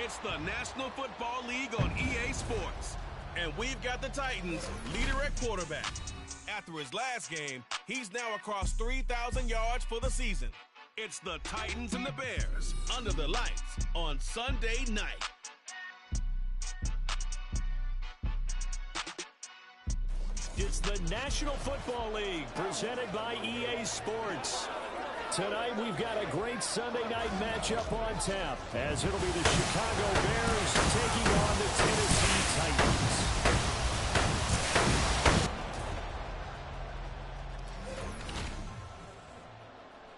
It's the National Football League on EA Sports. And we've got the Titans leader at quarterback. After his last game, he's now across 3,000 yards for the season. It's the Titans and the Bears under the lights on Sunday night. It's the National Football League presented by EA Sports. Tonight we've got a great Sunday night matchup on tap, as it'll be the Chicago Bears taking on the Tennessee Titans.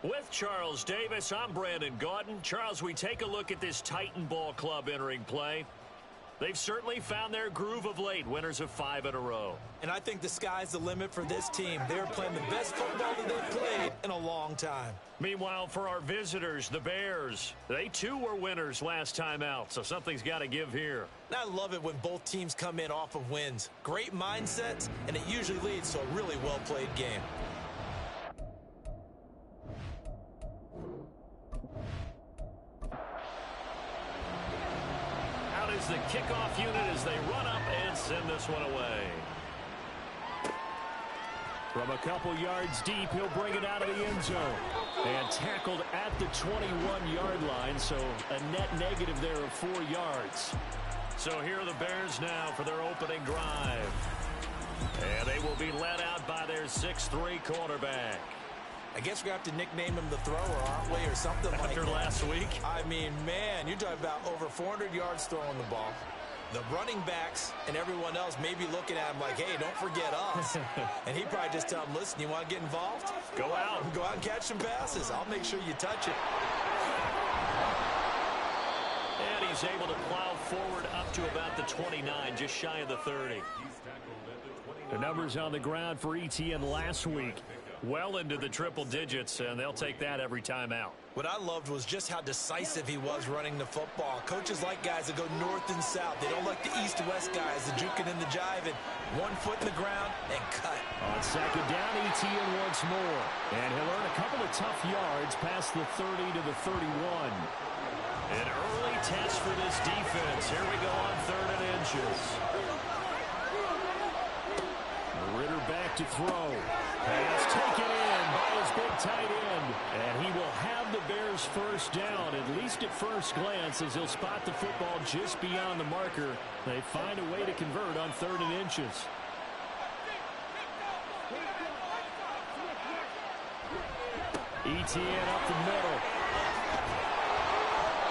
With Charles Davis, I'm Brandon Gaudin. Charles, we take a look at this Titan Ball Club entering play. They've certainly found their groove of late, winners of 5 in a row. And I think the sky's the limit for this team. They're playing the best football that they've played in a long time. Meanwhile, for our visitors, the Bears, they too were winners last time out, so something's got to give here. And I love it when both teams come in off of wins. Great mindsets, and it usually leads to a really well-played game. Is the kickoff unit as they run up and send this one away. From a couple yards deep, he'll bring it out of the end zone. And tackled at the 21-yard line, so a net negative there of 4 yards. So here are the Bears now for their opening drive. And they will be led out by their 6'3" quarterback. I guess we're going to have to nickname him the thrower, aren't we, or something like that. After last week? I mean, man, you're talking about over 400 yards throwing the ball. The running backs and everyone else may be looking at him like, hey, don't forget us. And he probably just tell him, listen, you want to get involved? Go out. Go out and catch some passes. I'll make sure you touch it. And he's able to plow forward up to about the 29, just shy of the 30. The numbers on the ground for ETN last week. Well into the triple digits, and they'll take that every time out. What I loved was just how decisive he was running the football. Coaches like guys that go north and south. They don't like the east-west guys, the juking and the jiving. 1 foot in the ground and cut. On second down, ETN once more. And he'll earn a couple of tough yards past the 30 to the 31. An early test for this defense. Here we go on 3rd and inches. Ritter back to throw. Pass taken in by his big tight end. And he will have the Bears first down, at least at first glance, as he'll spot the football just beyond the marker. They find a way to convert on 3rd and inches. ETN up the middle.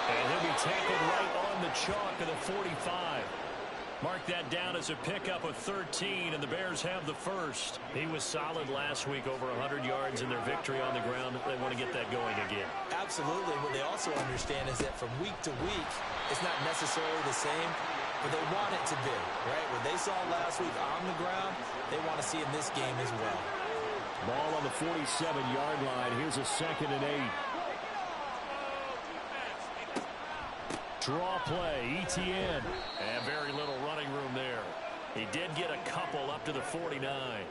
And he'll be tackled right on the chalk of the 45. Mark that down as a pickup of 13, and the Bears have the first. He was solid last week, over 100 yards in their victory on the ground. They want to get that going again. Absolutely. What they also understand is that from week to week, it's not necessarily the same, but they want it to be, right? What they saw last week on the ground, they want to see in this game as well. Ball on the 47-yard line. Here's a 2nd and 8. Draw play, ETN. And very little running room there. He did get a couple up to the 49.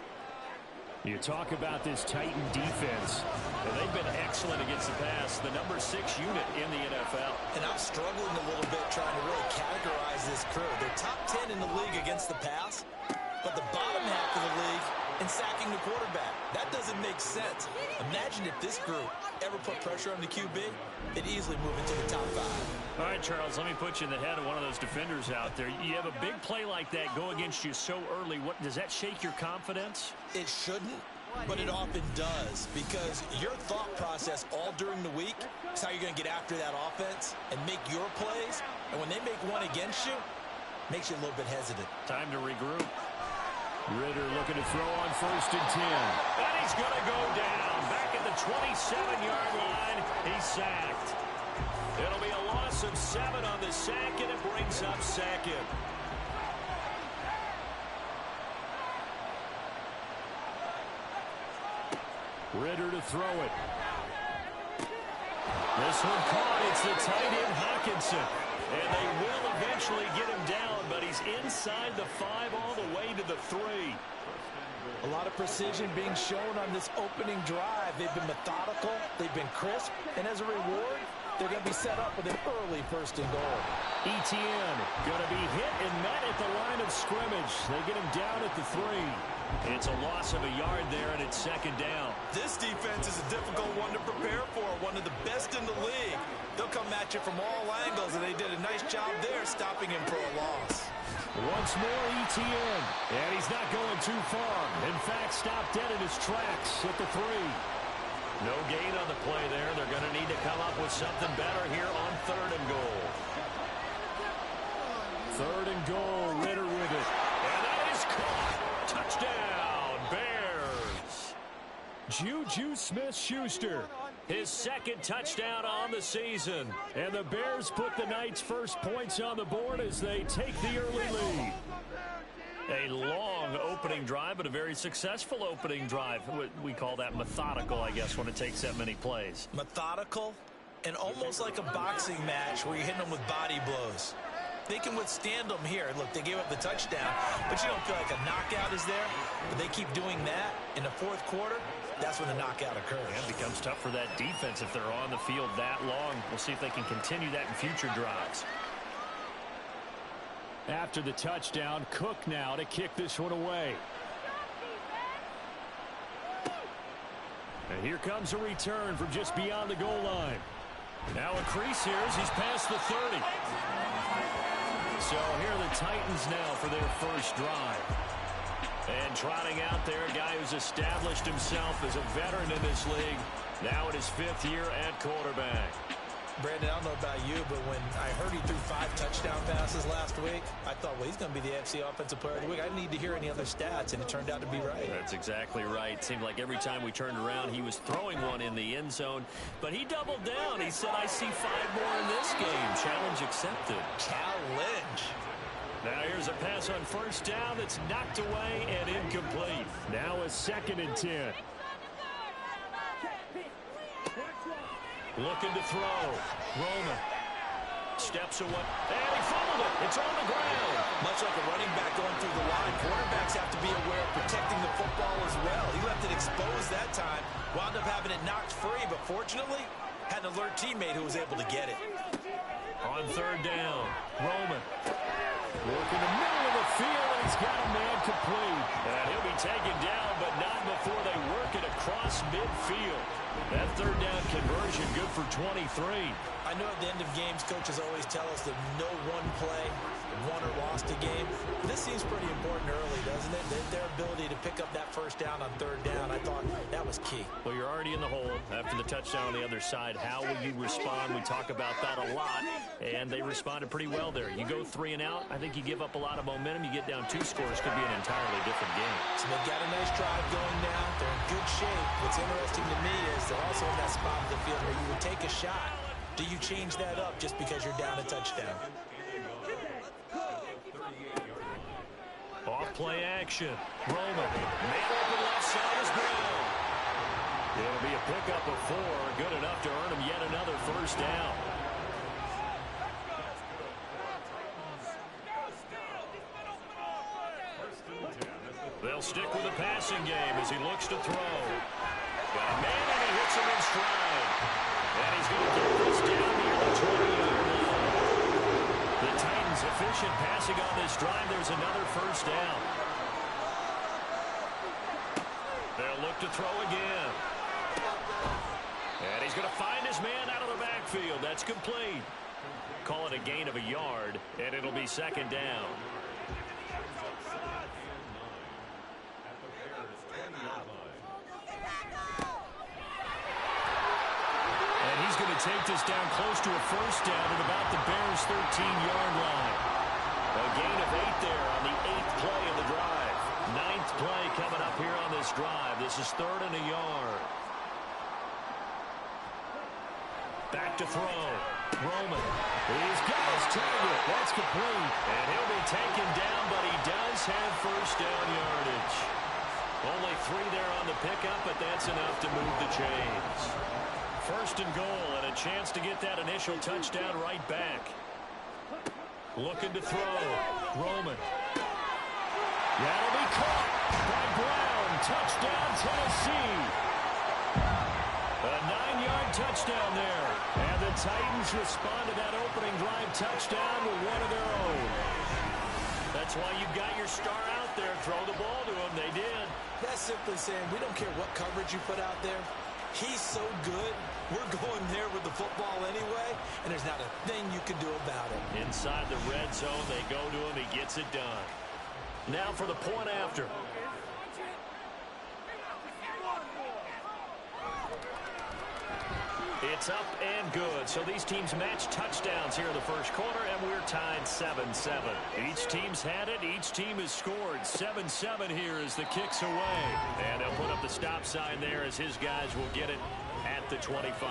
You talk about this Titan defense. And they've been excellent against the pass. The number 6 unit in the NFL. And I'm struggling a little bit trying to really categorize this crew. They're top 10 in the league against the pass, but the bottom half of the league in sacking the quarterback. That doesn't make sense. Imagine if this group ever put pressure on the QB, they'd easily move into the top 5. All right, Charles, let me put you in the head of one of those defenders out there. You have a big play like that go against you so early. What does that shake your confidence? It shouldn't, but it often does, because your thought process all during the week is how you're going to get after that offense and make your plays. And when they make one against you, it makes you a little bit hesitant. Time to regroup. Ritter looking to throw on 1st and 10. And he's going to go down. Back at the 27-yard line, he's sacked. It'll be a loss of 7 on the sack, and it brings up 2nd. Ritter to throw it. This one caught. It's the tight end Hawkinson. And they will eventually get him down, but he's inside the 5 all the way to the 3. A lot of precision being shown on this opening drive. They've been methodical. They've been crisp. And as a reward, They're going to be set up with an early first and goal. Etienne going to be hit and met at the line of scrimmage. They get him down at the 3. It's a loss of a yard there, and it's second down. This defense is a difficult one to prepare for, one of the best in the league. They'll come at you from all angles, and they did a nice job there stopping him for a loss. Once more, Etienne, and he's not going too far. In fact, stopped dead in his tracks at the 3. No gain on the play there. They're going to need to come up with something better here on 3rd and goal. 3rd and goal, Ritter with it. And that is caught. Touchdown, Bears. Juju Smith-Schuster, his 2nd touchdown on the season. And the Bears put the Knights' first points on the board as they take the early lead. A long opening drive, but a very successful opening drive. We call that methodical, I guess, when it takes that many plays. Methodical and almost like a boxing match where you're hitting them with body blows. They can withstand them here. Look, they gave up the touchdown, but you don't feel like a knockout is there. But they keep doing that in the 4th quarter. That's when the knockout occurs. And it becomes tough for that defense if they're on the field that long. We'll see if they can continue that in future drives. After the touchdown, Cook now to kick this one away. And here comes a return from just beyond the goal line. Now a crease here as he's past the 30. So here are the Titans now for their first drive. And trotting out there, a guy who's established himself as a veteran in this league. Now in his 5th year at quarterback. Brandon, I don't know about you, but when I heard he threw 5 touchdown passes last week, I thought, well, he's going to be the AFC Offensive Player of the Week. I didn't need to hear any other stats, and it turned out to be right. That's exactly right. Seemed like every time we turned around, he was throwing one in the end zone. But he doubled down. He said, I see 5 more in this game. Challenge accepted. Challenge. Now here's a pass on first down that's knocked away and incomplete. Now a 2nd and 10. Looking to throw. Roman steps away. And he fumbled it. It's on the ground. Much like a running back going through the line, quarterbacks have to be aware of protecting the football as well. He left it exposed that time. Wound up having it knocked free, but fortunately, had an alert teammate who was able to get it. On 3rd down, Roman. Work in the middle of the field, and he's got a man complete. And he'll be taken down, but not before they work it across midfield. That 3rd down conversion good for 23. I know at the end of games, coaches always tell us that no one play won or lost a game. This seems pretty important early, doesn't it? Their ability to pick up that first down on 3rd down, I thought that was key. Well, you're already in the hole after the touchdown on the other side. How will you respond? We talk about that a lot, and they responded pretty well there. You go 3 and out, I think you give up a lot of momentum. You get down 2 scores, could be an entirely different game. So they've got a nice drive going now. They're in good shape. What's interesting to me is they're also in that spot of the field where you would take a shot. Do you change that up just because you're down a touchdown? Off play action. Roman. Man open left side is Brown. It'll be a pickup of 4. Good enough to earn him yet another first down. They'll stick with the passing game as he looks to throw. Got a man and he hits him in stride. And he's going to get this down near the 20-yard line. The Titans efficient passing on this drive. There's another first down. They'll look to throw again. And he's going to find his man out of the backfield. That's complete. Call it a gain of a yard, and it'll be 2nd down. He's going to take this down close to a first down at about the Bears' 13-yard line. A gain of 8 there on the 8th play of the drive. 9th play coming up here on this drive. This is 3rd and a yard. Back to throw. Roman. He's got his target. That's complete. And he'll be taken down, but he does have first down yardage. Only 3 there on the pickup, but that's enough to move the chains. 1st and goal, and a chance to get that initial touchdown right back. Looking to throw. Roman. That'll be caught by Brown. Touchdown, Tennessee. A 9-yard touchdown there. And the Titans respond to that opening drive touchdown with one of their own. That's why you've got your star out there. Throw the ball to him. They did. That's simply saying we don't care what coverage you put out there. He's so good. We're going there with the football anyway, and there's not a thing you can do about it. Inside the red zone, they go to him. He gets it done. Now for the point after. It's up and good. So these teams match touchdowns here in the first quarter, and we're tied 7-7. Each team's had it. Each team has scored. 7-7 here as the kick's away. And they'll put up the stop sign there as his guys will get it at the 25.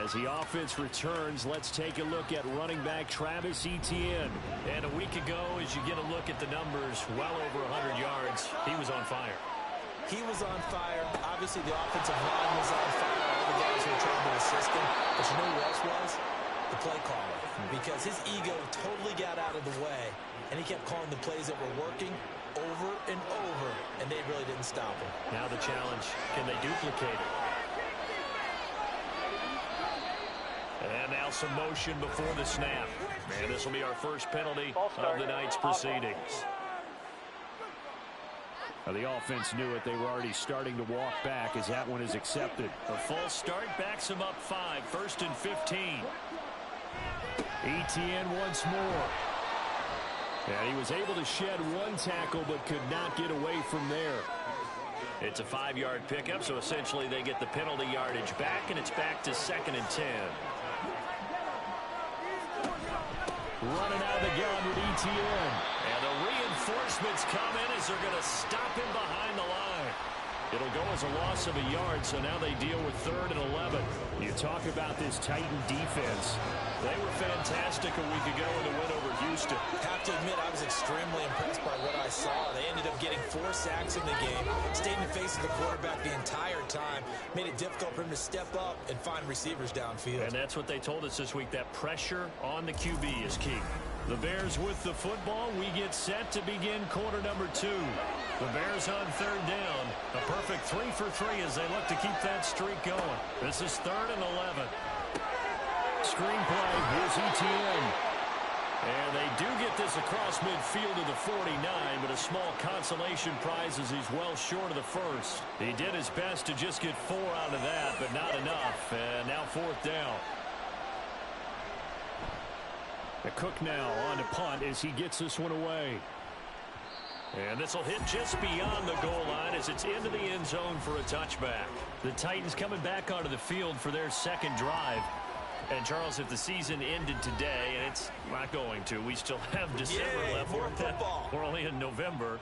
As the offense returns, let's take a look at running back Travis Etienne. And a week ago, as you get a look at the numbers, well over 100 yards, he was on fire. He was on fire. Obviously, the offensive line was on fire. All the guys who were trying to assist him. But you know who else was? The play caller. Because his ego totally got out of the way. And he kept calling the plays that were working over and over. And they really didn't stop him. Now the challenge, can they duplicate it? And now some motion before the snap. And this will be our first penalty of the night's proceedings. Now the offense knew it. They were already starting to walk back as that one is accepted. A false start backs him up 5. 1st and 15. Etienne once more. And he was able to shed one tackle but could not get away from there. It's a 5-yard pickup, so essentially they get the penalty yardage back, and it's back to 2nd and 10. Running out of the gun with Etienne. And the reinforcements come in as they're going to stop him behind the line. It'll go as a loss of a yard, so now they deal with 3rd and 11. You talk about this Titan defense. They were fantastic a week ago in the win over Houston. Have to admit, I was extremely impressed by what I saw. They ended up getting 4 sacks in the game, stayed in the face of the quarterback the entire time, made it difficult for him to step up and find receivers downfield. And that's what they told us this week, that pressure on the QB is key. The Bears with the football. We get set to begin quarter number 2. The Bears on 3rd down. A perfect 3 for 3 as they look to keep that streak going. This is 3rd and 11. Screen play. Here's Etienne. And they do get this across midfield to the 49, but a small consolation prize as he's well short of the first. He did his best to just get 4 out of that, but not enough. And now 4th down. The Cook now on to punt as he gets this one away. And this will hit just beyond the goal line as it's into the end zone for a touchback. The Titans coming back onto the field for their 2nd drive. And, Charles, if the season ended today, and it's not going to, we still have December left. We're only in November.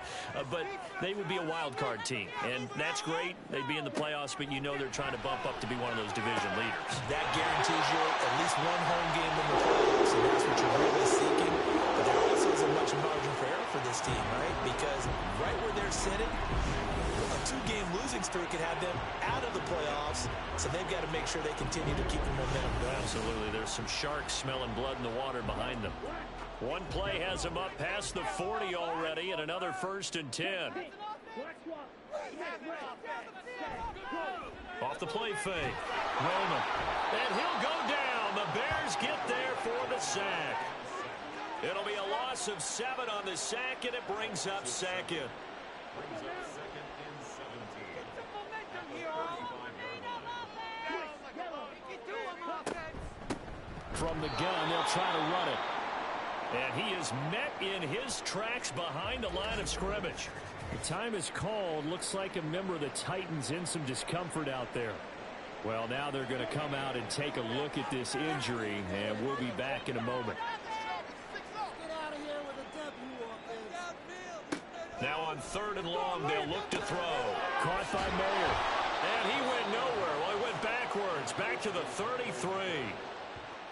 But they would be a wild card team. And that's great. They'd be in the playoffs, but you know they're trying to bump up to be one of those division leaders. That guarantees you at least one home game in the playoffs, and that's what you're really seeking. But there also isn't much margin for error for this team, right? Because right where they're sitting, a 2-game losing streak could have them out of the playoffs, so they've got to make sure they continue to keep the momentum going. Absolutely. There's some sharks smelling blood in the water behind them. One play has them up past the 40 already, and another 1st and 10. Off the play fake. Roman. And he'll go down. The Bears get there for the sack. It'll be a loss of 7 on the sack, and it brings up 2nd. From the gun, they'll try to run it. And he is met in his tracks behind the line of scrimmage. The time is called. Looks like a member of the Titans in some discomfort out there. Well, now they're going to come out and take a look at this injury, and we'll be back in a moment. Now on 3rd and long, they'll look to throw. Caught by Mayer. And he went nowhere. Well, he went backwards, back to the 33.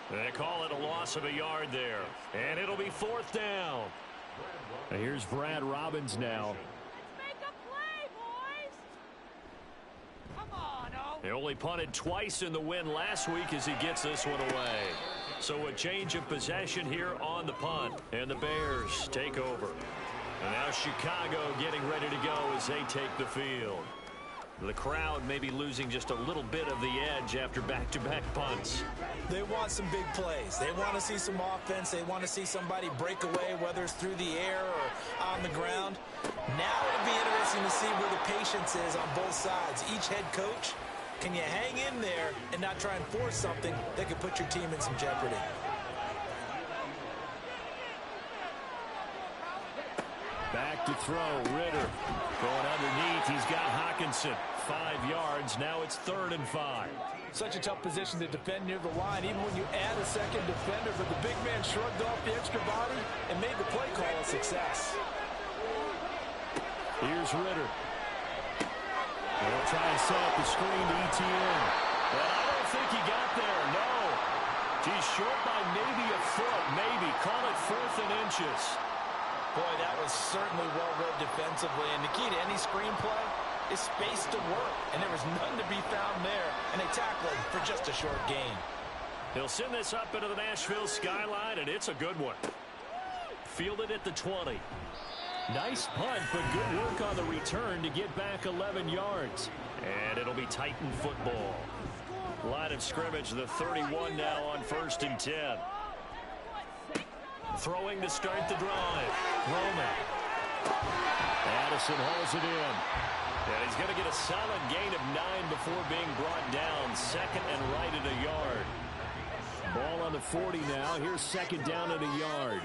They call it a loss of a yard there. And it'll be 4th down. And here's Brad Robbins now. Let's make a play, boys. Come on, oh. He only punted twice in the win last week as he gets this one away. So a change of possession here on the punt. And the Bears take over. And now Chicago getting ready to go as they take the field. The crowd may be losing just a little bit of the edge after back-to-back punts. They want some big plays. They want to see some offense. They want to see somebody break away, whether it's through the air or on the ground. Now it'll be interesting to see where the patience is on both sides. Each head coach, can you hang in there and not try and force something that could put your team in some jeopardy? Back to throw, Ritter. Going underneath, he's got Hawkinson. 5 yards, now it's 3rd and 5. Such a tough position to defend near the line, even when you add a second defender, but the big man shrugged off the extra body and made the play call a success. Here's Ritter. They'll try and set up the screen to ETN. But I don't think he got there, no. He's short by maybe a foot, maybe. Call it 4th and inches. Boy, that was certainly well-read defensively, and the key to any screenplay is space to work, and there was none to be found there, and they tackled for just a short gain. He'll send this up into the Nashville skyline, and it's a good one. Fielded at the 20. Nice punt, but good work on the return to get back 11 yards. And it'll be Titan football. Line of scrimmage, the 31 now on 1st and 10. Throwing to start the drive. Roman. Addison holds it in. And he's going to get a solid gain of 9 before being brought down. 2nd and right at a yard. Ball on the 40 now. Here's 2nd down at a yard.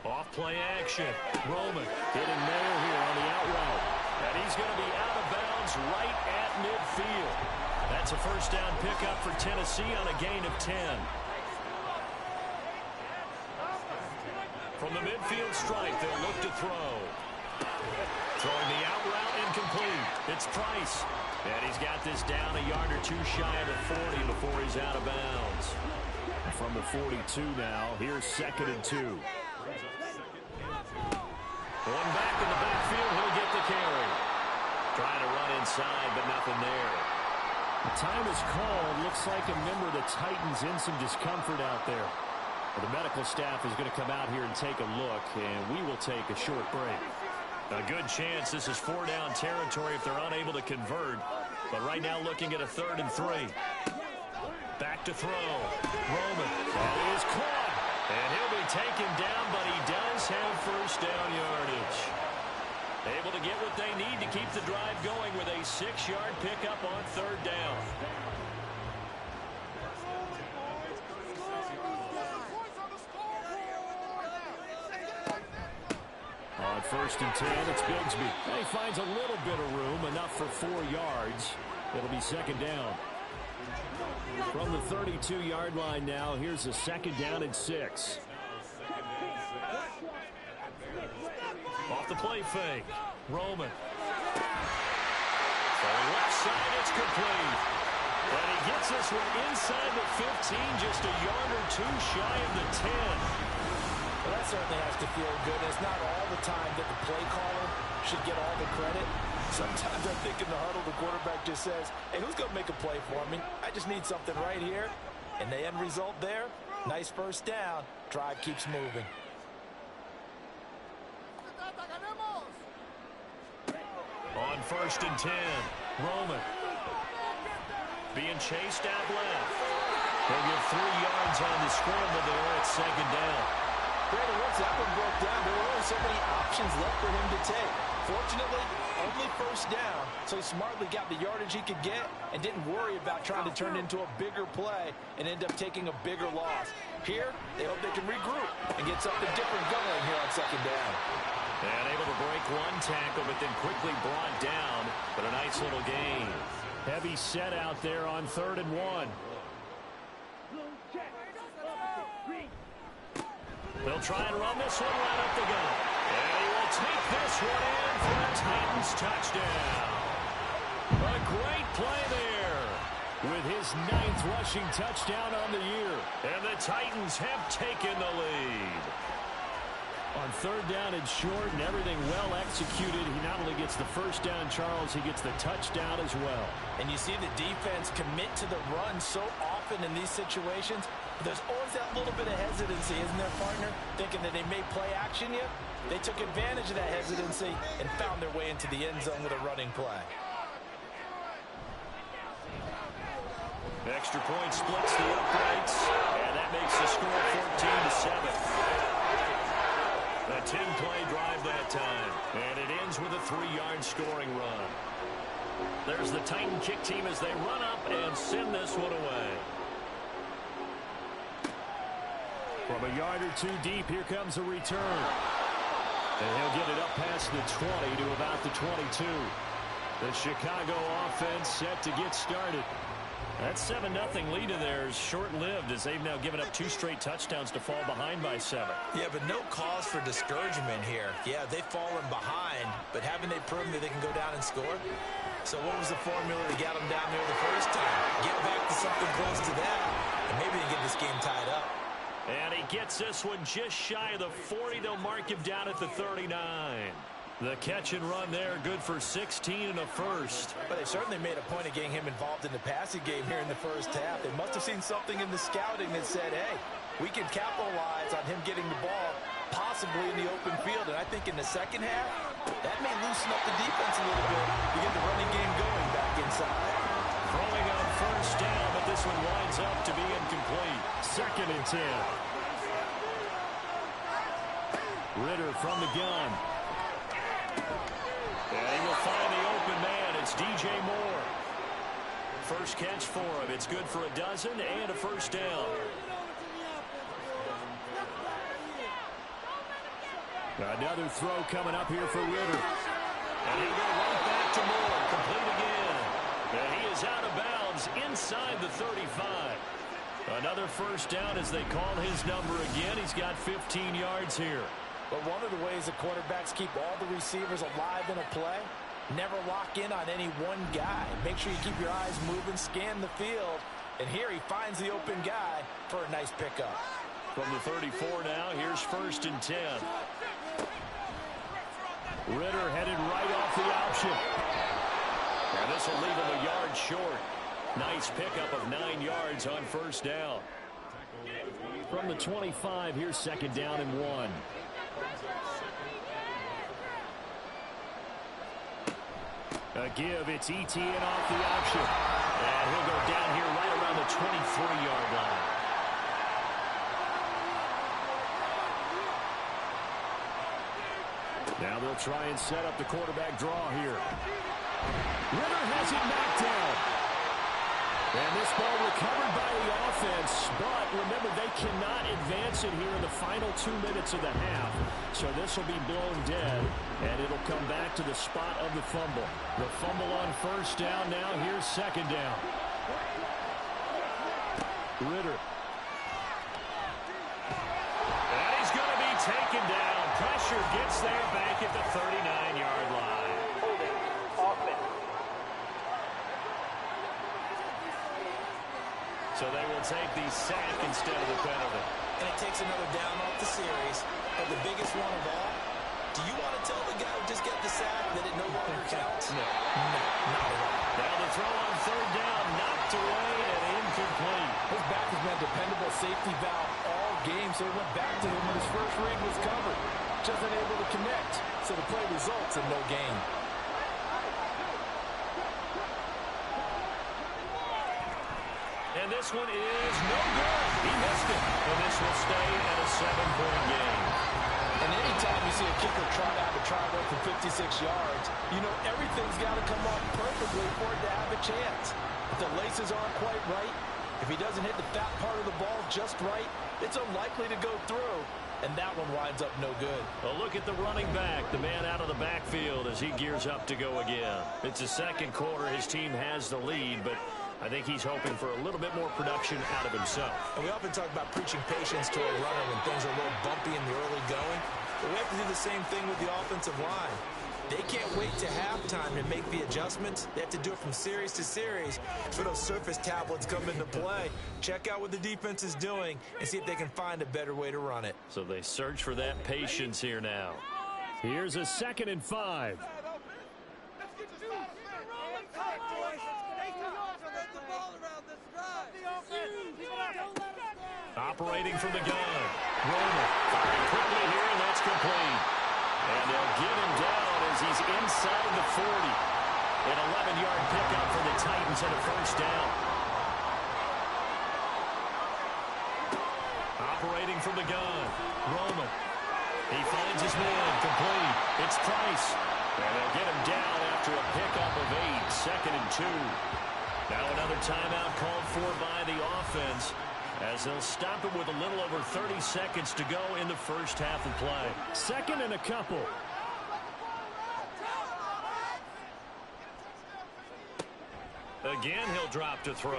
Off play action. Roman hitting Mayer here on the out route. And he's going to be out of bounds right at midfield. That's a 1st down pickup for Tennessee on a gain of 10. From the midfield stripe, they'll look to throw. Throwing the out route incomplete. It's Price. And he's got this down a yard or 2 shy of the 40 before he's out of bounds. From the 42 now, here's 2nd and 2. Going back in the backfield, he'll get the carry. Trying to run inside, but nothing there. The time is called. Looks like a member of the Titans in some discomfort out there. The medical staff is going to come out here and take a look, and we will take a short break. A good chance this is 4-down territory if they're unable to convert. But right now looking at a 3rd and 3. Back to throw. Roman. That is caught. And he'll be taken down, but he does have 1st down yardage. Able to get what they need to keep the drive going with a 6-yard pickup on 3rd down. On 1st and 10, it's Bigsby. And he finds a little bit of room, enough for 4 yards. It'll be 2nd down. From the 32-yard line now, here's a 2nd down and 6. Off the play fake. Roman. Going left side, it's complete. And he gets this one inside the 15, just a yard or 2 shy of the 10. Well, that certainly has to feel good. It's not all the time that the play caller should get all the credit. Sometimes I think in the huddle, the quarterback just says, hey, who's going to make a play for me? I just need something right here. And the end result there, nice 1st down. Drive keeps moving. On 1st and 10, Roman. Being chased out left. They'll get 3 yards on the scramble there at 2nd down. Brandon, once that one broke down, there were only so many options left for him to take. Fortunately, only 1st down, so he smartly got the yardage he could get and didn't worry about trying to turn it into a bigger play and end up taking a bigger loss. Here, they hope they can regroup and get something different going here on 2nd down. And able to break 1 tackle, but then quickly brought down, but a nice little gain. Heavy set out there on 3rd and 1. They'll try and run this one right up the gut. And he will take this one in for a Titans touchdown. A great play there with his 9th rushing touchdown on the year. And the Titans have taken the lead. On 3rd down and short and everything well executed, he not only gets the 1st down, Charles, he gets the touchdown as well. And you see the defense commit to the run so often in these situations. But there's always that little bit of hesitancy, isn't there, partner? Thinking that they may play action you. They took advantage of that hesitancy and found their way into the end zone with a running play. Extra point splits the uprights, and that makes the score 14-7. A 10-play drive that time, and it ends with a 3-yard scoring run. There's the Titan kick team as they run up and send this one away. From a yard or two deep, here comes a return. And he'll get it up past the 20 to about the 22. The Chicago offense set to get started. That 7-0 lead of theirs short-lived as they've now given up 2 straight touchdowns to fall behind by 7. Yeah, but no cause for discouragement here. Yeah, they've fallen behind, but haven't they proven that they can go down and score? So what was the formula to get them down there the first time? Get back to something close to that, and maybe they get this game tied up. And he gets this one just shy of the 40. They'll mark him down at the 39. The catch and run there, good for 16 and a first. But they certainly made a point of getting him involved in the passing game here in the first half. They must have seen something in the scouting that said, hey, we can capitalize on him getting the ball possibly in the open field. And I think in the second half, that may loosen up the defense a little bit to get the running game going back inside. Throwing on first down, but this one winds up to be incomplete. 2nd and 10. Ritter from the gun. And he will find the open man. It's DJ Moore. First catch for him. It's good for a dozen and a first down. Another throw coming up here for Ritter. And he'll go right back to Moore. Complete again. And he is out of bounds inside the 35. Another first down as they call his number again. He's got 15 yards here. But one of the ways that quarterbacks keep all the receivers alive in a play, never lock in on any one guy. Make sure you keep your eyes moving, scan the field. And here he finds the open guy for a nice pickup. From the 34 now, here's 1st and 10. Ritter headed right off the option. And this will leave him a yard short. Nice pickup of 9 yards on first down. From the 25, here's 2nd down and 1. A give, it's ETN off the option. And he'll go down here right around the 23-yard line. Now they'll try and set up the quarterback draw here. Ritter has it knocked down. And this ball recovered by the offense, but remember, they cannot advance it here in the final 2 minutes of the half. So this will be blown dead, and it'll come back to the spot of the fumble. The fumble on first down now. Here's 2nd down. Ritter. And he's going to be taken down. Pressure gets there back at the 39-yard line. Holding offense. So they will take the sack instead of the penalty. And it takes another down off the series. But the biggest one of all, do you want to tell the guy who just got the sack that it no longer counts? No. No, not at all. Now the throw on 3rd down, knocked away and incomplete. His back has been a dependable safety valve all game, so he went back to him when his first read was covered. Just unable to connect, so the play results in no gain. And this one is no good. He missed it. And this will stay at a 7-point game. And anytime you see a kicker trot out to try to for 56 yards, you know everything's got to come off perfectly for it to have a chance. If the laces aren't quite right, if he doesn't hit the fat part of the ball just right, it's unlikely to go through. And that one winds up no good. A look at the running back, the man out of the backfield as he gears up to go again. It's the second quarter. His team has the lead, but I think he's hoping for a little bit more production out of himself. And we often talk about preaching patience to a runner when things are a little bumpy in the early going. But we have to do the same thing with the offensive line. They can't wait to halftime to make the adjustments. They have to do it from series to series for those surface tablets come into play. Check out what the defense is doing and see if they can find a better way to run it. So they search for that patience here now. Here's a 2nd and 5. Operating from the gun. Romer firing quickly here, and that's complete. as he's inside the 40. An 11-yard pickup for the Titans and a first down. Operating from the gun, Roman. He finds his man, complete. It's Price. And they'll get him down after a pickup of 8, 2nd and 2. Now another timeout called for by the offense, as they'll stop it with a little over 30 seconds to go in the first half of play. 2nd and a couple. Again, he'll drop to throw.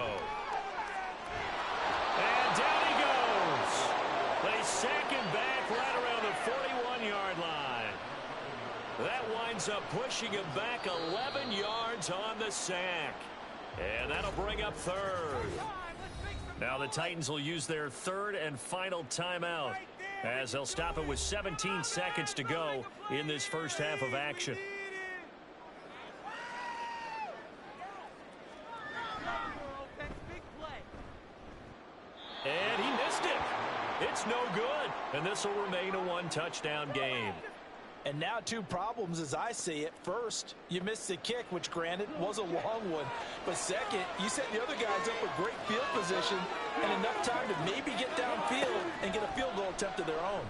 And down he goes. They sack him back right around the 41-yard line. That winds up pushing him back 11 yards on the sack. And that'll bring up 3rd. Now the Titans will use their 3rd and final timeout, as they'll stop it with 17 seconds to go in this first half of action. And he missed it. It's no good. And this will remain a 1-touchdown game. And now 2 problems as I see it. First, you missed the kick, which granted was a long one. But second, you set the other guys up with great field position and enough time to maybe get downfield and get a field goal attempt of their own.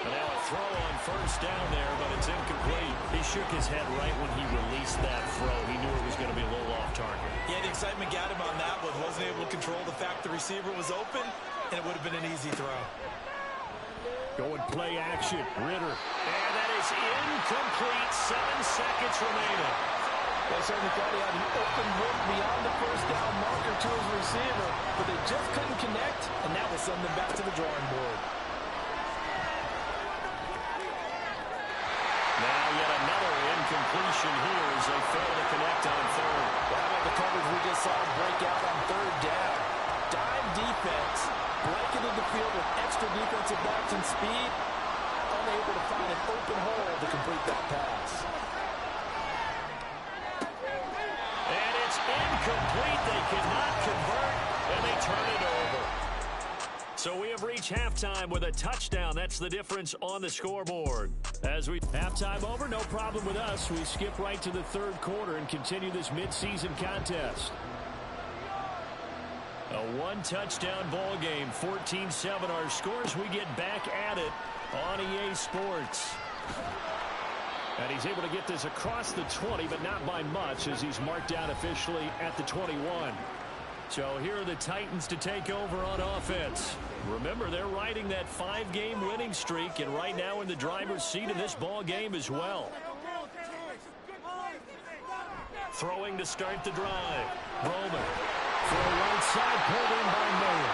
And now a throw on first down there, but it's incomplete. He shook his head right when he released that throw. He knew it was going to be a little off target. Yeah, the excitement got him on that one. Wasn't able to control the fact the receiver was open, and it would have been an easy throw. Going play action, Ritter. And that is incomplete. 7 seconds remaining. They certainly thought he had an open look beyond the first down marker to his receiver, but they just couldn't connect, and that will send them back to the drawing board. Now yet another incompletion here as they fail to connect on 3rd. How about the coverage we just saw break out on 3rd down? Dime defense, blanketed the field with extra defensive backs and speed, unable to find an open hole to complete that pass. And it's incomplete. They cannot convert, and they turn it over. So we have reached halftime with a touchdown. That's the difference on the scoreboard. As we halftime over, no problem with us. We skip right to the 3rd quarter and continue this midseason contest. A 1-touchdown ball game, 14-7 our scores. We get back at it on EA Sports. And he's able to get this across the 20, but not by much, as he's marked out officially at the 21. So here are the Titans to take over on offense. Remember, they're riding that 5-game winning streak, and right now in the driver's seat in this ball game as well. Throwing to start the drive. Roman. For a right side, pulled in by Mayer.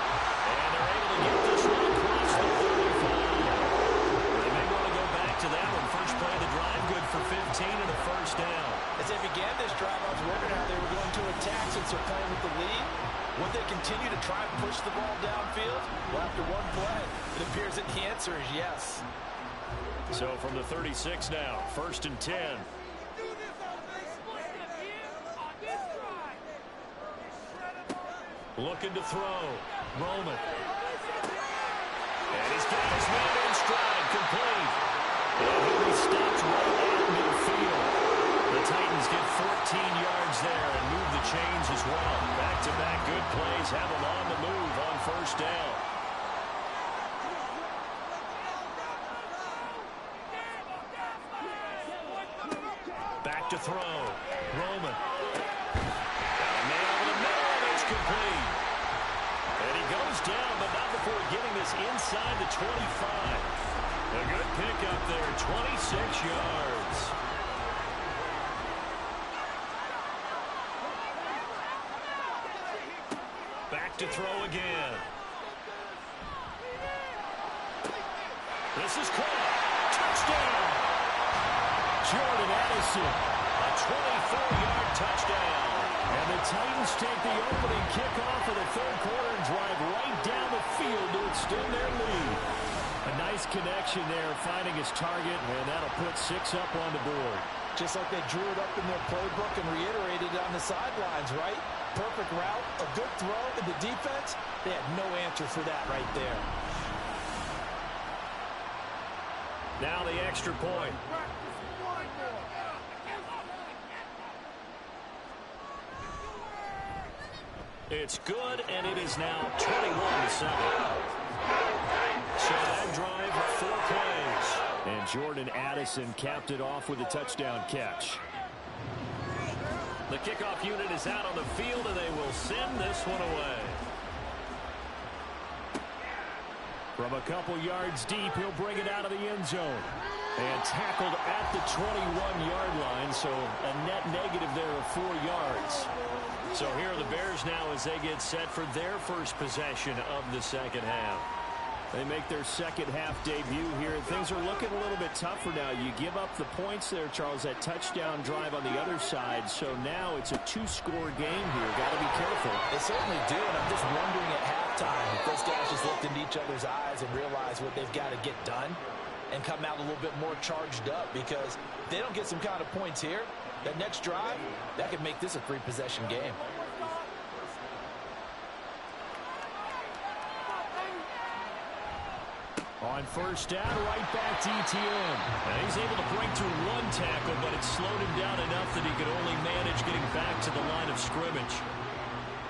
And they're able to get this one across the 35. They may want to go back to that one. First play of the drive, good for 15 and a first down. As they began this drive, I was wondering how they were going to attack since they're playing with the lead. Would they continue to try and push the ball downfield? Well, after one play, it appears that the answer is yes. So from the 36 now, 1st and 10. Looking to throw. Roman. And he's got his man in stride, complete. And he stops right at midfield. The Titans get 14 yards there and move the chains as well. Back-to-back good plays have them on the move on first down. Back to throw. Roman. Complete. And he goes down, but not before getting this inside the 25. A good pickup there, 26 yards. Back to throw again. This is caught. Touchdown. Jordan Addison, a 24-yard touchdown. And the Titans take the opening kickoff of the 3rd quarter and drive right down the field to extend their lead. A nice connection there, finding his target, and that'll put 6 up on the board. Just like they drew it up in their playbook and reiterated it on the sidelines, right? Perfect route, a good throw, and the defense, they had no answer for that right there. Now the extra point. It's good, and it is now 21-7. So that drive, 4 plays. And Jordan Addison capped it off with a touchdown catch. The kickoff unit is out on the field, and they will send this one away. From a couple yards deep, he'll bring it out of the end zone. And tackled at the 21-yard line, so a net negative there of 4 yards. So here are the Bears now as they get set for their first possession of the second half. They make their second half debut here. Things are looking a little bit tougher now. You give up the points there, Charles, that touchdown drive on the other side. So now it's a 2-score game here. Got to be careful. They certainly do, and I'm just wondering at halftime if those guys just looked into each other's eyes and realized what they've got to get done and come out a little bit more charged up, because if they don't get some kind of points here, that next drive, that could make this a 3-possession game. On first down, right back to ETN. Now he's able to break through 1 tackle, but it slowed him down enough that he could only manage getting back to the line of scrimmage.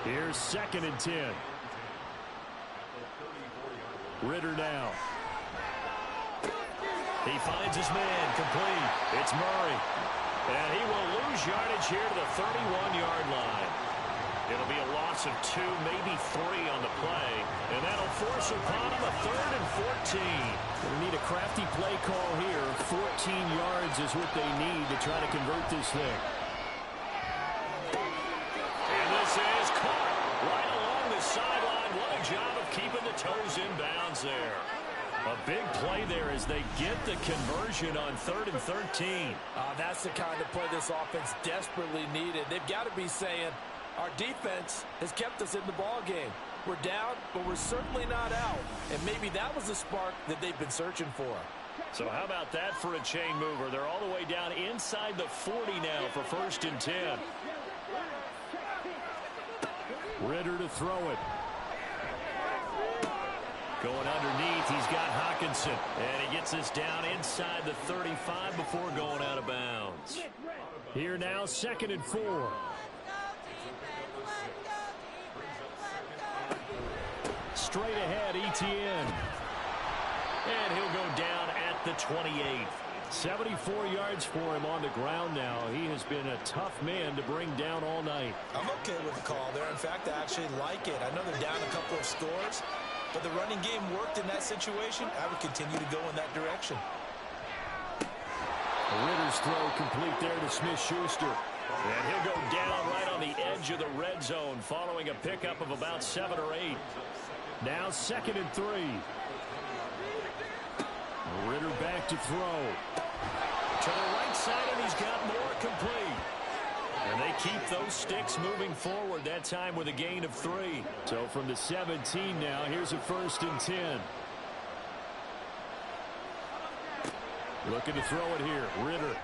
Here's 2nd and 10. Ritter now. He finds his man, complete. It's Murray. And he will lose yardage here to the 31-yard line. It'll be a loss of 2, maybe 3 on the play. And that'll force upon him a 3rd and 14. They need a crafty play call here. 14 yards is what they need to try to convert this thing. And this is caught right along the sideline. What a job of keeping the toes in bounds there. A big play there as they get the conversion on 3rd and 13. That's the kind of play this offense desperately needed. They've got to be saying, our defense has kept us in the ball game. We're down, but we're certainly not out. And maybe that was the spark that they've been searching for. So how about that for a chain mover? They're all the way down inside the 40 now for 1st and 10. Ritter to throw it. Going underneath, he's got Hawkinson. And he gets us down inside the 35 before going out of bounds. Here now, 2nd and 4. Straight ahead, ETN. And he'll go down at the 28. 74 yards for him on the ground now. He has been a tough man to bring down all night. I'm okay with the call there. In fact, I actually like it. I know they're down a couple of scores, but the running game worked in that situation. I would continue to go in that direction. Ritter's throw complete there to Smith-Schuster. And he'll go down right on the edge of the red zone following a pickup of about 7 or 8. Now 2nd and 3. Ritter back to throw. To the right side, and he's got more, complete. And they keep those sticks moving forward, that time with a gain of 3. So from the 17 now, here's a 1st and 10. Looking to throw it here, Ritter.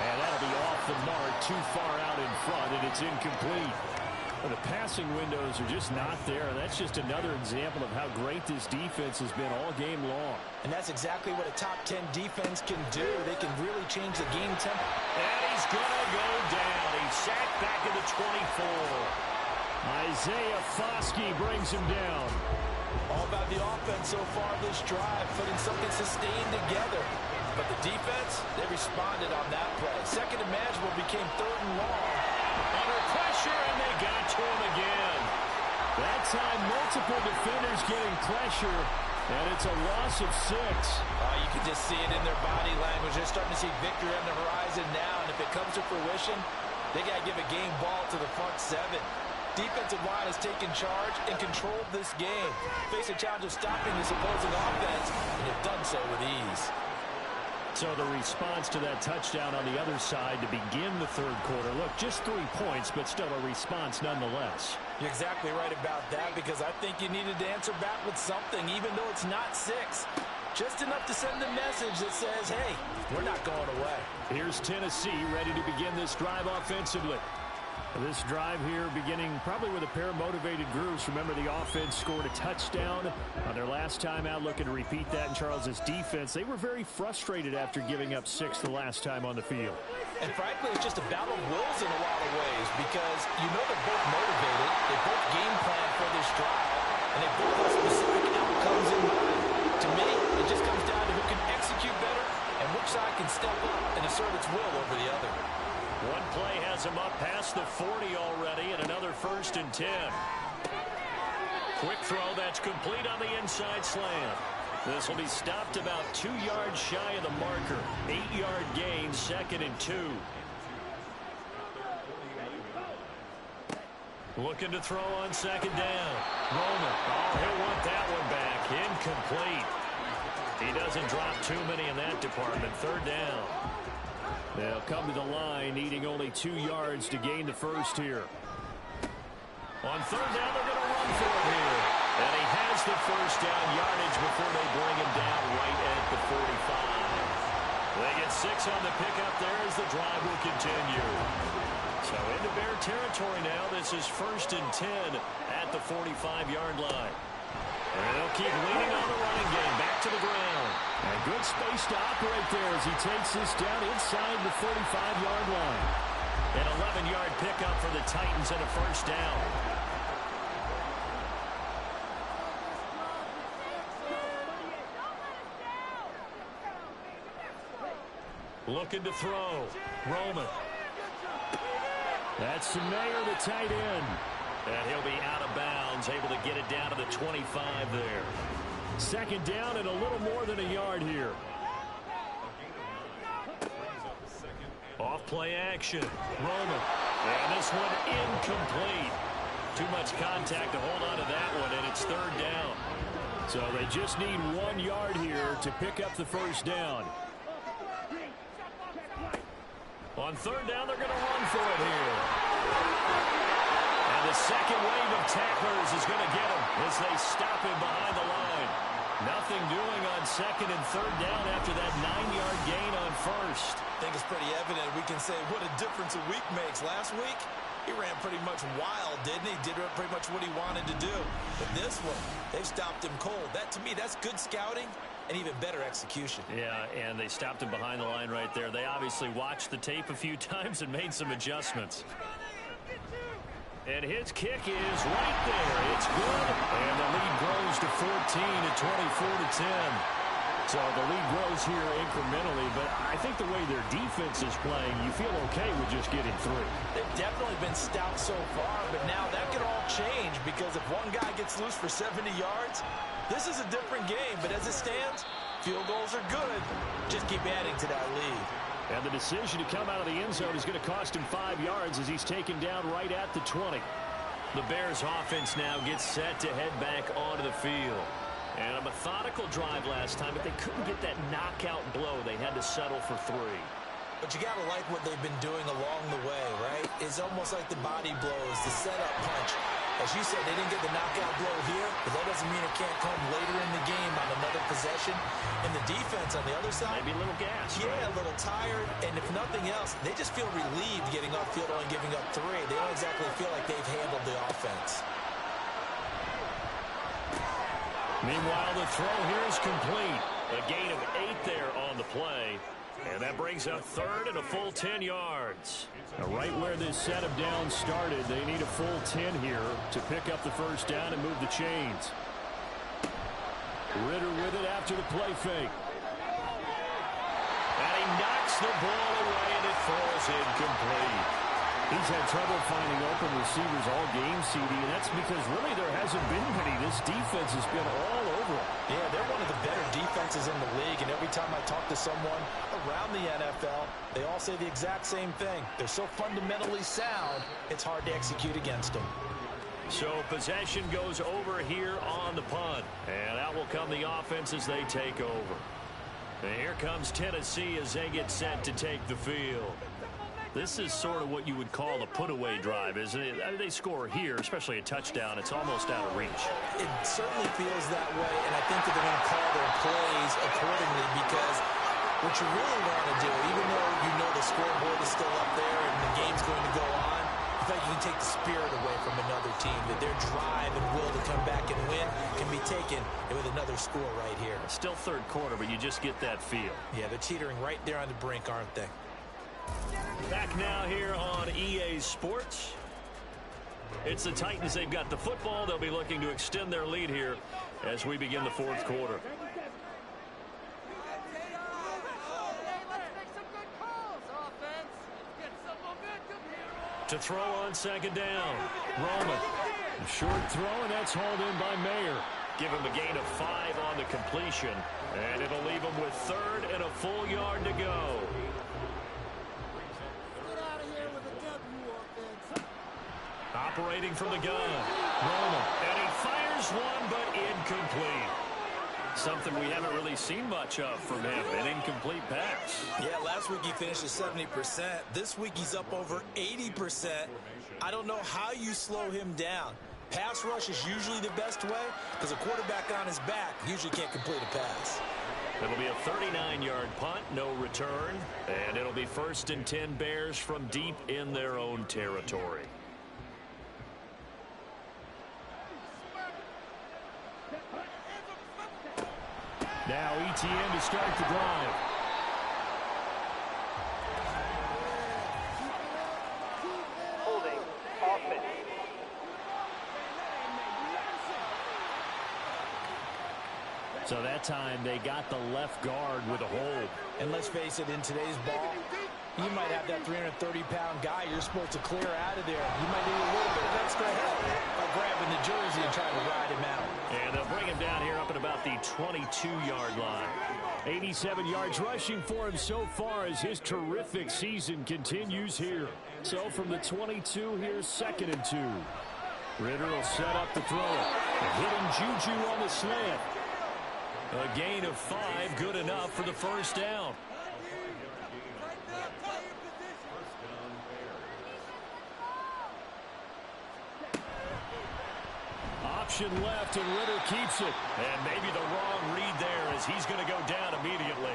And that'll be off the mark, too far out in front, and it's incomplete. Well, the passing windows are just not there. That's just another example of how great this defense has been all game long. And that's exactly what a top 10 defense can do. They can really change the game tempo. And he's going to go down. He's sacked back at the 24. Isaiah Foskey brings him down. All about the offense so far this drive, putting something sustained together. But the defense, they responded on that play. Second and manageable became 3rd and long. Under pressure, and they got to him again. That time, multiple defenders getting pressure, and it's a loss of 6. You can just see it in their body language. They're starting to see victory on the horizon now, and if it comes to fruition, they got to give a game ball to the front 7. Defensive line has taken charge and controlled this game. Face a challenge of stopping this opposing offense, and they've done so with ease. So the response to that touchdown on the other side to begin the 3rd quarter. Look, just 3 points, but still a response nonetheless. You're exactly right about that, because I think you needed to answer back with something, even though it's not 6. Just enough to send a message that says, hey, we're not going away. Here's Tennessee ready to begin this drive offensively. This drive here beginning probably with a pair of motivated groups. Remember, the offense scored a touchdown on their last time out, looking to repeat that in Charles's defense. They were very frustrated after giving up 6 the last time on the field. And frankly, it's just a battle of wills in a lot of ways because you know they're both motivated, they both game plan for this drive, and they both have specific outcomes in mind. To me, it just comes down to who can execute better and which side can step up and assert its will over the other. One play has him up past the 40 already, and another 1st and 10. Quick throw that's complete on the inside slant. This will be stopped about 2 yards shy of the marker. 8-yard gain, 2nd and 2. Looking to throw on 2nd down. Roman. Oh, he'll want that one back. Incomplete. He doesn't drop too many in that department. 3rd down. They'll come to the line, needing only 2 yards to gain the first here. On 3rd down, they're going to run for it here. And he has the first down yardage before they bring him down right at the 45. They get 6 on the pickup there as the drive will continue. So into Bear territory now. This is 1st and 10 at the 45-yard line. And they'll keep leaning on the running game. Back to the ground. And good space to operate there as he takes this down inside the 45-yard line. An 11-yard pickup for the Titans and a 1st down. Looking to throw. Roman. That's Mayer, the tight end. And he'll be out of bounds, able to get it down to the 25 there. 2nd down and a little more than a yard here. Off play action. Roman. And this one incomplete. Too much contact to hold on to that one, and it's 3rd down. So they just need 1 yard here to pick up the 1st down. On 3rd down, they're going to run for it here. And the second wave of tacklers is going to get him as they stop him behind the line. Nothing doing on 2nd and 3rd down after that 9-yard gain on 1st. I think it's pretty evident. We can say what a difference a week makes. Last week, he ran pretty much wild, didn't he? Did pretty much what he wanted to do. But this one, they stopped him cold. That, to me, that's good scouting and even better execution. Yeah, and they stopped him behind the line right there. They obviously watched the tape a few times and made some adjustments. And his kick is right there. It's good. And the lead grows to 14 at 24-10. So the lead grows here incrementally, but I think the way their defense is playing, you feel okay with just getting through. They've definitely been stout so far, but now that could all change because if one guy gets loose for 70 yards, this is a different game. But as it stands, field goals are good. Just keep adding to that lead. And the decision to come out of the end zone is going to cost him 5 yards as he's taken down right at the 20. The Bears offense now gets set to head back onto the field. And a methodical drive last time, but they couldn't get that knockout blow. They had to settle for 3. But you got to like what they've been doing along the way, right? It's almost like the body blows, the setup punch. As you said, they didn't get the knockout blow here, but that doesn't mean it can't come later in the game on another possession. And the defense on the other side, maybe a little gas. Yeah, right? A little tired. And if nothing else, they just feel relieved getting upfield, only giving up 3. They don't exactly feel like they've handled the offense. Meanwhile, the throw here is complete. A gain of 8 there on the play. And that brings up 3rd and a full 10 yards. Now, right where this set of downs started, they need a full 10 here to pick up the 1st down and move the chains. Ritter with it after the play fake. And he knocks the ball away, and it falls incomplete. He's had trouble finding open receivers all game, CD, and that's because really there hasn't been many. This defense has been all over him. Yeah, they're one of the better defenses in the league, and every time I talk to someone around the NFL, they all say the exact same thing. They're so fundamentally sound, it's hard to execute against them. So possession goes over here on the punt, and out will come the offense as they take over. And here comes Tennessee as they get set to take the field. This is sort of what you would call a put-away drive, isn't it? I mean, they score here, especially a touchdown. It's almost out of reach. It certainly feels that way, and I think that they're going to call their plays accordingly because what you really want to do, even though you know the scoreboard is still up there and the game's going to go on, if like you can take the spirit away from another team, that their drive and will to come back and win can be taken with another score right here. Still third quarter, but you just get that feel. Yeah, they're teetering right there on the brink, aren't they? Back now here on EA Sports. It's the Titans. They've got the football. They'll be looking to extend their lead here as we begin the fourth quarter. To throw on second down. Roman. Short throw, and that's hauled in by Mayer. Give him a gain of 5 on the completion, and it'll leave him with third and a full yard to go. Operating from the gun. Roman. And he fires one, but incomplete. Something we haven't really seen much of from him, an incomplete pass. Yeah, last week he finished at 70%. This week he's up over 80%. I don't know how you slow him down. Pass rush is usually the best way because a quarterback on his back usually can't complete a pass. It'll be a 39-yard punt, no return, and it'll be 1st and 10 Bears from deep in their own territory. Now ETN to start the drive. Holding offense. So that time they got the left guard with a hold. And let's face it, in today's ball, you might have that 330-pound guy you're supposed to clear out of there. You might need a little bit of extra help by grabbing the jersey and trying to ride him out. And they'll bring him down here up at about the 22-yard line. 87 yards rushing for him so far as his terrific season continues here. So from the 22 here, 2nd and 2. Ritter will set up to throw it. Hitting Juju on the slant. A gain of 5, good enough for the first down. Option left, and Ritter keeps it. And maybe the wrong read there as he's going to go down immediately.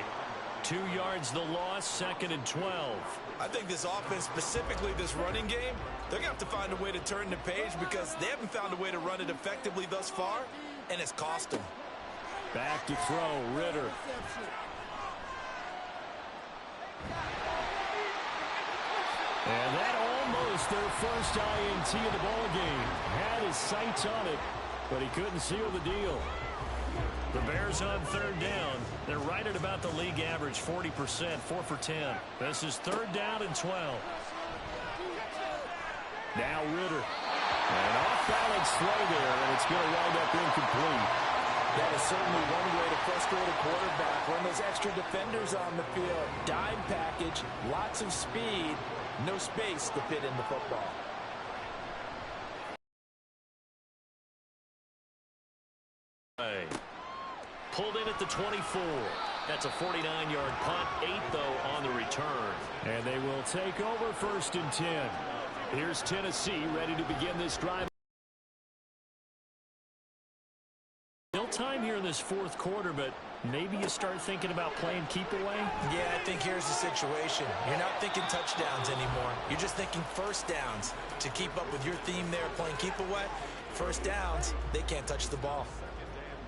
2 yards the loss, 2nd and 12. I think this offense, specifically this running game, they're going to have to find a way to turn the page because they haven't found a way to run it effectively thus far, and it's cost them. Back to throw, Ritter. And that almost their first INT of the ball game. Had his sights on it, but he couldn't seal the deal. The Bears on 3rd down. They're right at about the league average, 40%, 4 for 10. This is 3rd down and 12. Now Ritter. An off-balance throw there, and it's going to wind up incomplete. That is certainly one way to frustrate a quarterback. Run those extra defenders on the field. Dime package, lots of speed, no space to fit in the football. Pulled in at the 24. That's a 49-yard punt, 8, though, on the return. And they will take over 1st and 10. Here's Tennessee ready to begin this drive. Still time here in this 4th quarter, but maybe you start thinking about playing keep away? Yeah, I think here's the situation. You're not thinking touchdowns anymore. You're just thinking first downs. To keep up with your theme there, playing keep away, first downs, they can't touch the ball.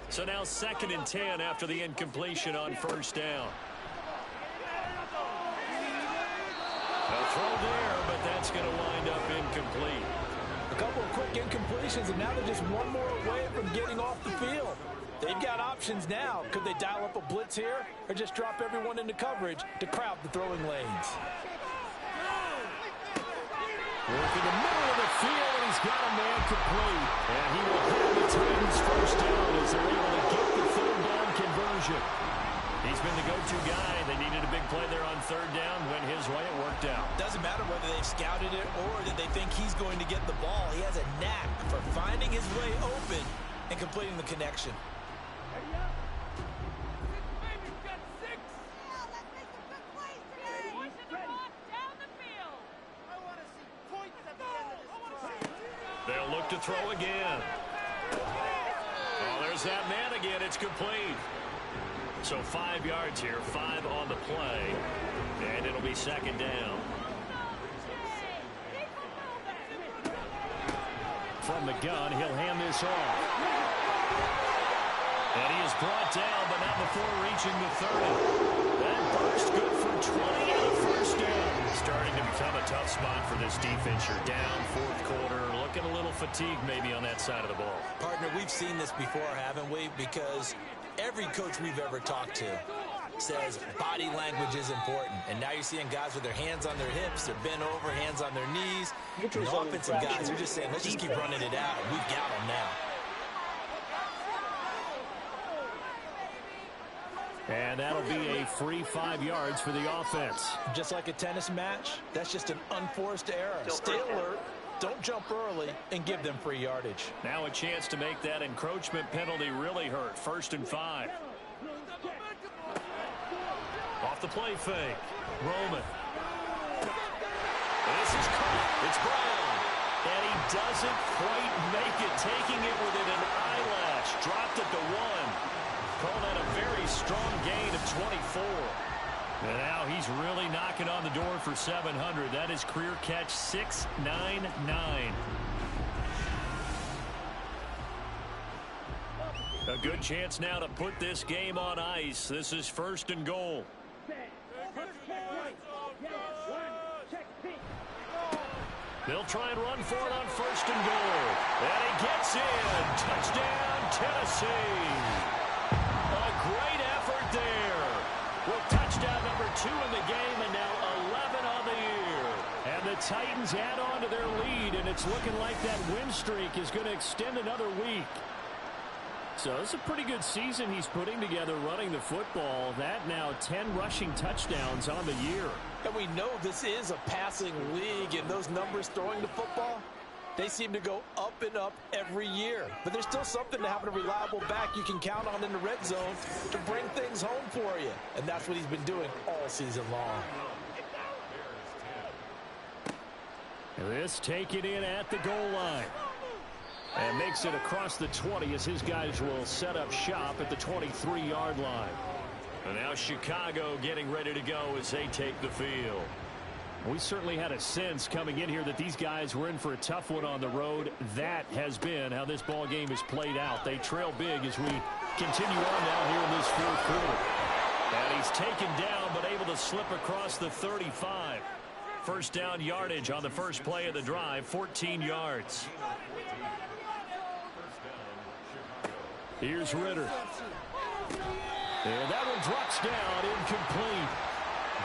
So now 2nd and 10 after the incompletion on 1st down. A throw there, but that's going to wind up incomplete. A couple of quick incompletions, and now they're just one more away from getting off the field. They've got options now. Could they dial up a blitz here or just drop everyone into coverage to crowd the throwing lanes? Working the middle of the field, and he's got a man complete. And he will hit the Titans first down as they're able to get the 3rd down conversion. He's been the go-to guy. They needed a big play there on 3rd down. Went his way. It worked out. Doesn't matter whether they've scouted it or that they think he's going to get the ball. He has a knack for finding his way open and completing the connection. They'll look to throw again. Oh, there's that man again. It's complete. So 5 yards here, 5 on the play, and it'll be 2nd down. from the gun. He'll hand this off. And he is brought down, but not before reaching the 30. That burst good for 20 and a first down. Starting to become a tough spot for this defense. You're down fourth quarter. Looking a little fatigued maybe on that side of the ball. Partner, we've seen this before, haven't we? Because every coach we've ever talked to says body language is important. And now you're seeing guys with their hands on their hips, they're bent over, hands on their knees. And the offensive guys are just saying, let's just keep running it out. We've got them now. And that'll be a free 5 yards for the offense. Just like a tennis match, that's just an unforced error. Stay alert, don't jump early, and give them free yardage. Now a chance to make that encroachment penalty really hurt. 1st and 5. Off the play fake. Roman. This is caught. It's Brown. And he doesn't quite make it, taking it within an eyelash. Dropped at the 1. Calling that a very strong gain of 24. And now he's really knocking on the door for 700. That is career catch 699. A good chance now to put this game on ice. This is 1st and goal. They'll try and run for it on 1st and goal. And he gets in. Touchdown, Tennessee. A great effort there. Well, touchdown number 2 in the game, and now 11 on the year. And the Titans add on to their lead, and it's looking like that win streak is going to extend another week. So it's a pretty good season he's putting together running the football. That now 10 rushing touchdowns on the year. And we know this is a passing league, and those numbers throwing the football, they seem to go up and up every year. But there's still something to having a reliable back you can count on in the red zone to bring things home for you. And that's what he's been doing all season long. This taken in at the goal line. And makes it across the 20 as his guys will set up shop at the 23-yard line. And now Chicago getting ready to go as they take the field. We certainly had a sense coming in here that these guys were in for a tough one on the road. That has been how this ball game is played out. They trail big as we continue on now here in this fourth quarter. And he's taken down but able to slip across the 35. First down yardage on the first play of the drive, 14 yards. Here's Ritter. And that one drops down, incomplete.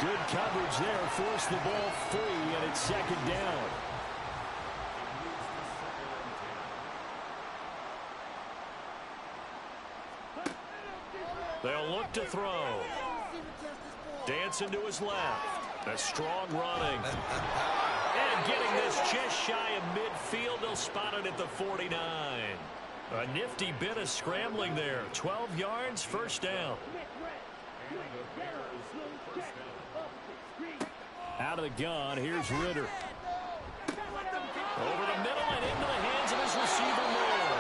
Good coverage there, forced the ball free, and it's 2nd down. They'll look to throw. Dancing to his left. A strong running. And getting this just shy of midfield. They'll spot it at the 49. A nifty bit of scrambling there. 12 yards, 1st down. Out of the gun, here's Ritter. Over the middle and into the hands of his receiver, Moore.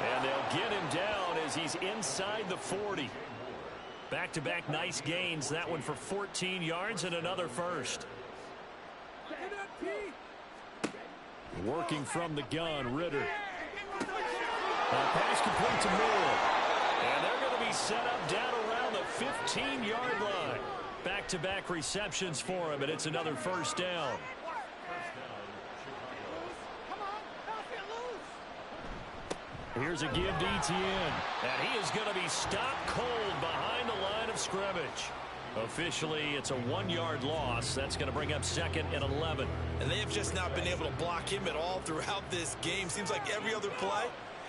And they'll get him down as he's inside the 40. Back-to-back nice gains. That one for 14 yards and another first. Working from the gun, Ritter. Pass complete to Moore. And they're going to be set up down around the 15-yard line. Back-to-back receptions for him, and it's another 1st down. Here's a give to Etienne. And he is going to be stopped cold behind the line of scrimmage. Officially, it's a 1-yard loss. That's going to bring up 2nd and 11. And they have just not been able to block him at all throughout this game. Seems like every other play,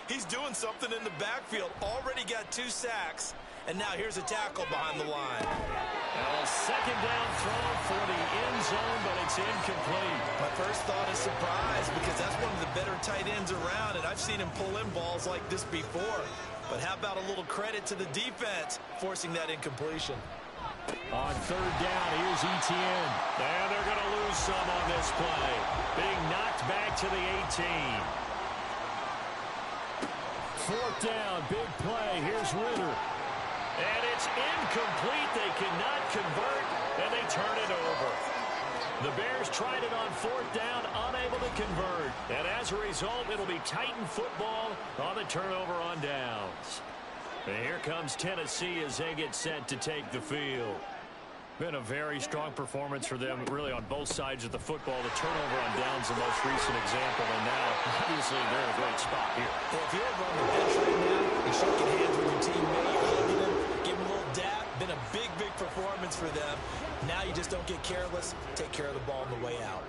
he's doing something in the backfield. Already got 2 sacks. And now here's a tackle behind the line. A 2nd down throw for the end zone, but it's incomplete. My first thought is surprise because that's one of the better tight ends around, and I've seen him pull in balls like this before. But how about a little credit to the defense forcing that incompletion? On 3rd down, here's Etienne. And they're going to lose some on this play. Being knocked back to the 18. 4th down, big play. Here's Ritter. And it's incomplete. They cannot convert, and they turn it over. The Bears tried it on 4th down, unable to convert. And as a result, it'll be Titan football on the turnover on downs. And here comes Tennessee as they get set to take the field. Been a very strong performance for them, really, on both sides of the football. The turnover on downs, the most recent example, and now, obviously, they're in a great spot here. If you're over on the bench right now, you're shaking hands with your teammate, you're hugging him, giving him a little dap. Been a big, big performance for them. Now you just don't get careless. Take care of the ball on the way out.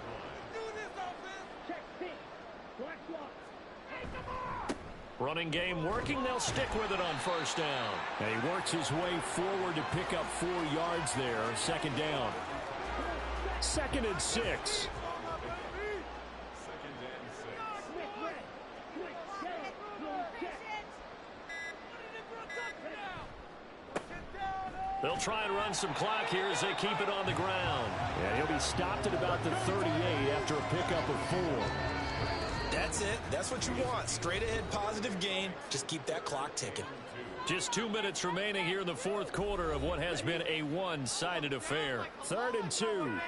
Running game working. They'll stick with it on 1st down. And he works his way forward to pick up 4 yards there. 2nd down. 2nd and 6. They'll try and run some clock here as they keep it on the ground. And he'll be stopped at about the 38 after a pickup of 4. That's it. That's what you want. Straight ahead, positive gain. Just keep that clock ticking. Just 2 minutes remaining here in the 4th quarter of what has been a one-sided affair. 3rd and 2.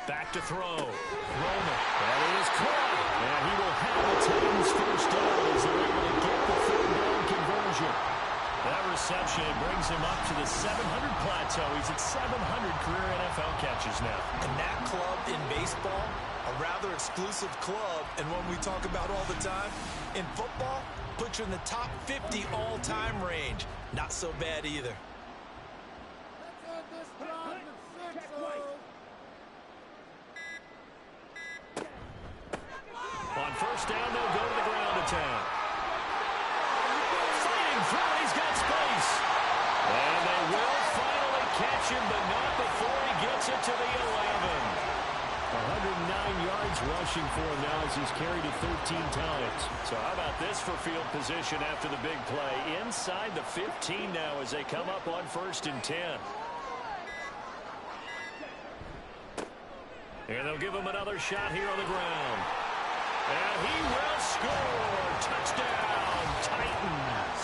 Back to throw. Roman. And it is caught. And he will have the Titans 1st down as they're able to get the 3rd down conversion. That reception brings him up to the 700 plateau. He's at 700 career NFL catches now. And that club in baseball, a rather exclusive club, and one we talk about all the time. In football, puts you in the top 50 all-time range. Not so bad either. On 1st down, they'll go to the ground attack. Fighting through, he's got space. And they will finally catch him, but not before he gets it to the 11. 109 yards rushing for him now as he's carried it 13 times. So how about this for field position after the big play? Inside the 15 now as they come up on 1st and 10. And they'll give him another shot here on the ground. And he will score. Touchdown, Titans.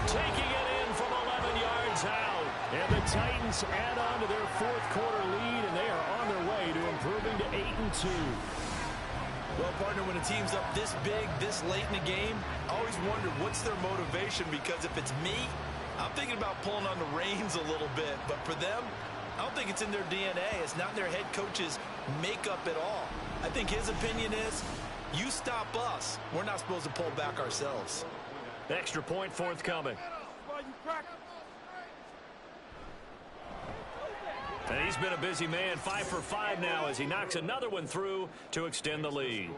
Taking it in from 11 yards out. And the Titans add on to their 4th quarter lead, and they are on their way to improving to 8-2. Well, partner, when a team's up this big, this late in the game, I always wonder what's their motivation, because if it's me, I'm thinking about pulling on the reins a little bit. But for them, I don't think it's in their DNA. It's not in their head coach's makeup at all. I think his opinion is, you stop us, we're not supposed to pull back ourselves. Extra point forthcoming. And he's been a busy man, 5 for 5 now as he knocks another one through to extend the lead.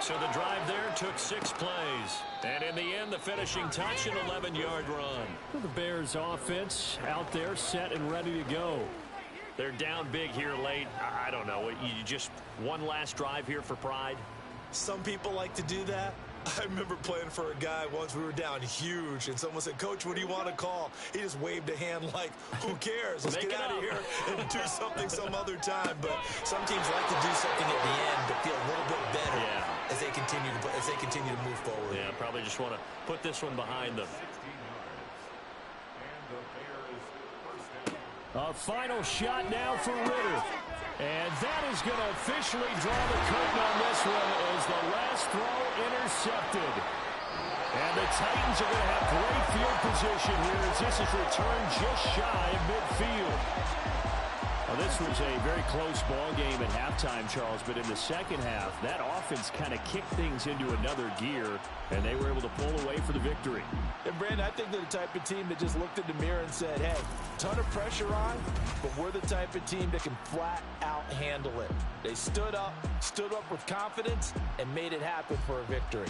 So the drive there took 6 plays. And in the end, the finishing touch, an 11-yard run. The Bears offense out there set and ready to go. They're down big here late. I don't know. You just one last drive here for pride? Some people like to do that. I remember playing for a guy once. We were down huge, and someone said, "Coach, what do you want to call?" He just waved a hand like, who cares? Let's get out of here and do something some other time. But some teams like to do something at the end to feel a little bit better as they continue to move forward. Yeah, probably just want to put this one behind them. A final shot now for Ritter. And that is going to officially draw the curtain on this one as the last throw intercepted. And the Titans are going to have great field position here as this is returned just shy of midfield. Well, this was a very close ball game at halftime, Charles, but in the second half, that offense kind of kicked things into another gear, and they were able to pull away for the victory. And, Brandon, I think they're the type of team that just looked in the mirror and said, hey, ton of pressure on, but we're the type of team that can flat out handle it. They stood up with confidence, and made it happen for a victory.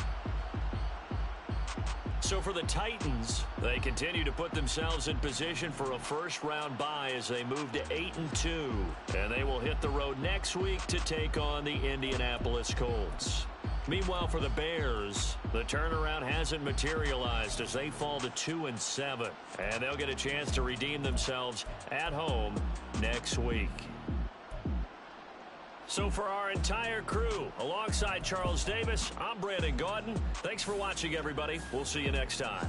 So for the Titans, they continue to put themselves in position for a first-round bye as they move to 8-2. And they will hit the road next week to take on the Indianapolis Colts. Meanwhile, for the Bears, the turnaround hasn't materialized as they fall to 2-7. And they'll get a chance to redeem themselves at home next week. So for our entire crew, alongside Charles Davis, I'm Brandon Gaudin. Thanks for watching, everybody. We'll see you next time.